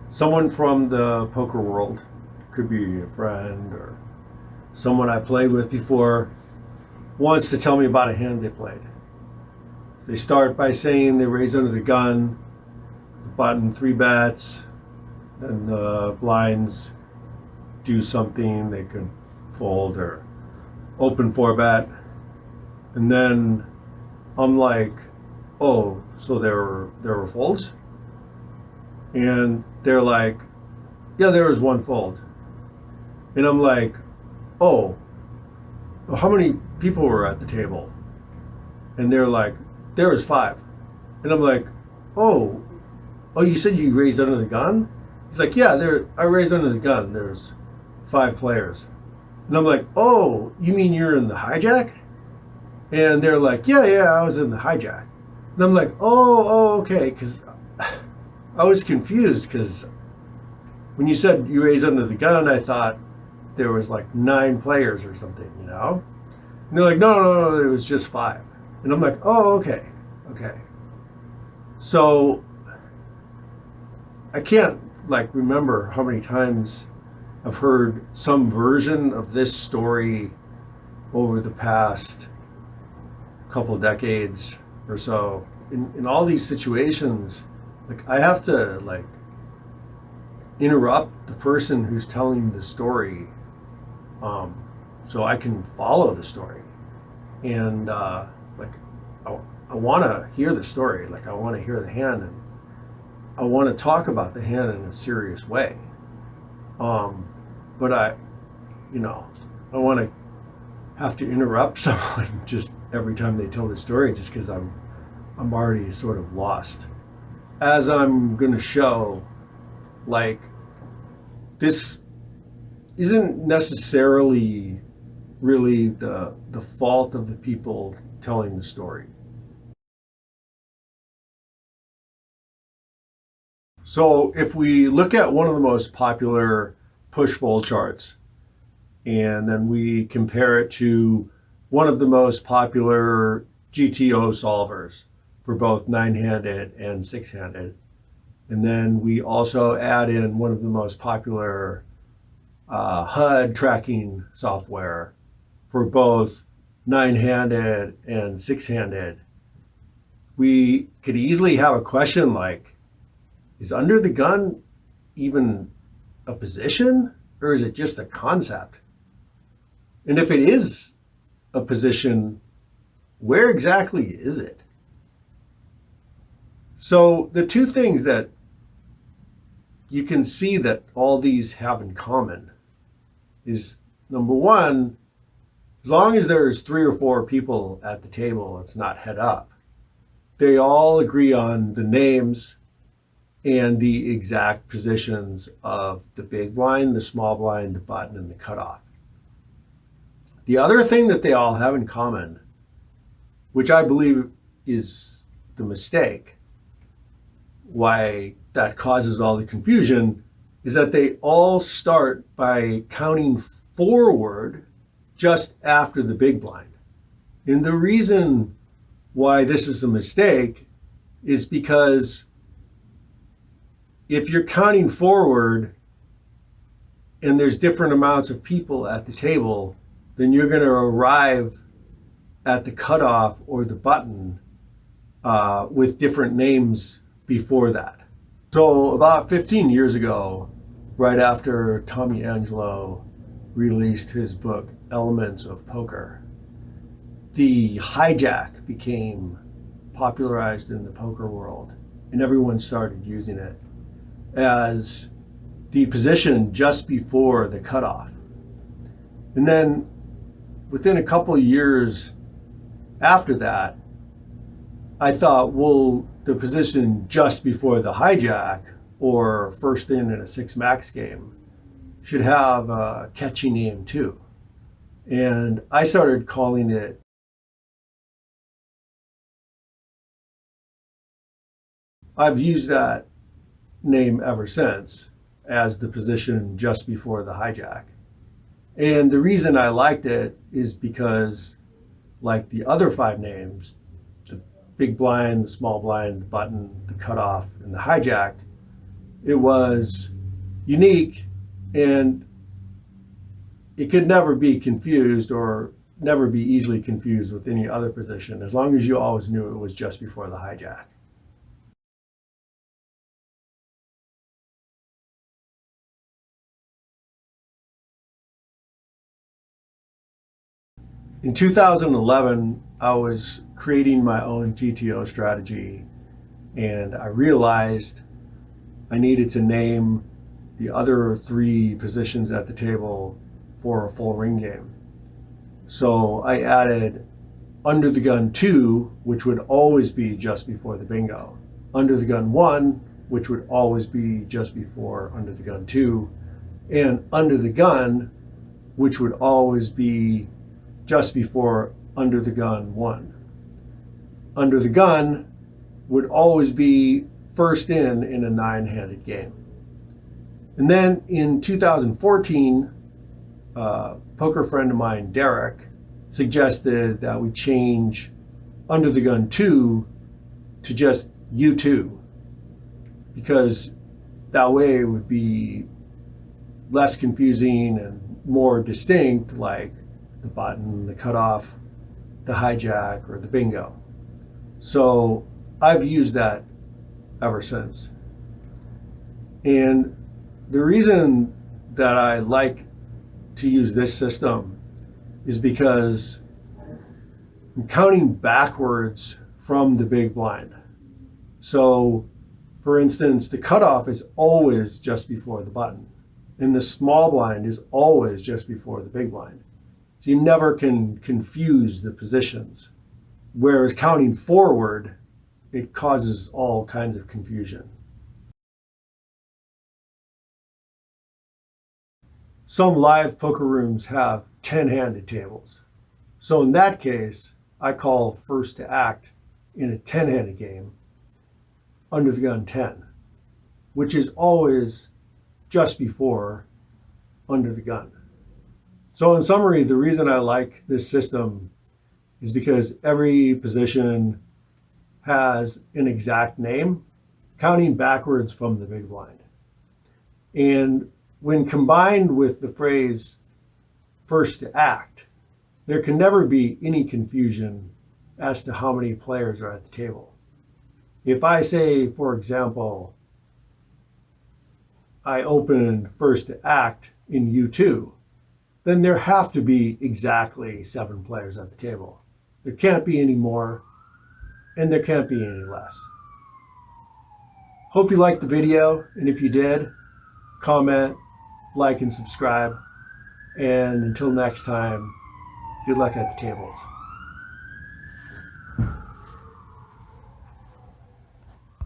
Someone from the poker world, could be a friend or someone I played with before, wants to tell me about a hand they played. They start by saying they raise under the gun, the button, three bets, and the blinds do something. They could fold or open four bet. And then I'm like, oh, so there were folds? And they're like, yeah, there was one fold. And I'm like, oh, well, how many people were at the table? And they're like, there was five. And I'm like, oh, you said you raised under the gun? He's like, yeah, I raised under the gun. There's five players. And I'm like, oh, you mean you're in the hijack? And they're like, yeah, I was in the hijack. And I'm like, oh, okay, because I was confused because when you said you raised under the gun, I thought there was like 9 players or something, you know? And they're like, no, it was just 5. And I'm like, oh, okay. So I can't like remember how many times I've heard some version of this story over the past couple decades or so. In all these situations, like I have to like interrupt the person who's telling the story, so I can follow the story. And like I want to hear the story. Like I want to hear the hand, and I want to talk about the hand in a serious way. But I want to have to interrupt someone just every time they tell the story, just because I'm already sort of lost. As I'm going to show, like, this isn't necessarily really the fault of the people telling the story. So if we look at one of the most popular push-pull charts, and then we compare it to one of the most popular GTO solvers for both 9-handed and 6-handed. And then we also add in one of the most popular HUD tracking software for both 9-handed and 6-handed. We could easily have a question like, is under the gun even a position, or is it just a concept? And if it is a position, where exactly is it? So the two things that you can see that all these have in common is, number one, as long as there's 3 or 4 people at the table, it's not head up. They all agree on the names and the exact positions of the big blind, the small blind, the button, and the cutoff. The other thing that they all have in common, which I believe is the mistake, why that causes all the confusion, is that they all start by counting forward just after the big blind. And the reason why this is a mistake is because if you're counting forward and there's different amounts of people at the table, then you're going to arrive at the cutoff or the button with different names before that. So about 15 years ago, right after Tommy Angelo released his book, Elements of Poker, the hijack became popularized in the poker world, and everyone started using it as the position just before the cutoff. And then within a couple of years after that, I thought, well, the position just before the hijack, or first in a 6 max game, should have a catchy name too. And I started calling it I've used that name ever since as the position just before the hijack. And the reason I liked it is because, like the other five names, the big blind, the small blind, the button, the cutoff, and the hijacked, it was unique and it could never be confused or never be easily confused with any other position as long as you always knew it was just before the hijack. In 2011, I was creating my own GTO strategy and I realized I needed to name the other three positions at the table for a full ring game. So I added under the gun 2, which would always be just before the bingo, under the gun 1, which would always be just before under the gun 2, and under the gun, which would always be just before under the gun 1. Under the gun would always be first in a 9-handed game. And then in 2014, a poker friend of mine, Derek, suggested that we change under the gun 2 to just U2, because that way it would be less confusing and more distinct, like the button, the cutoff, the hijack, or the bingo. So I've used that ever since. And the reason that I like to use this system is because I'm counting backwards from the big blind. So, for instance, the cutoff is always just before the button, and the small blind is always just before the big blind. So you never can confuse the positions. Whereas counting forward, it causes all kinds of confusion. Some live poker rooms have 10-handed tables. So in that case, I call first to act in a 10-handed game under the gun 10, which is always just before under the gun. So in summary, the reason I like this system is because every position has an exact name, counting backwards from the big blind. And when combined with the phrase first to act, there can never be any confusion as to how many players are at the table. If I say, for example, I open first to act in U2, then there have to be exactly 7 players at the table. There can't be any more, and there can't be any less. Hope you liked the video, and if you did, comment, like, and subscribe. And until next time, good luck at the tables.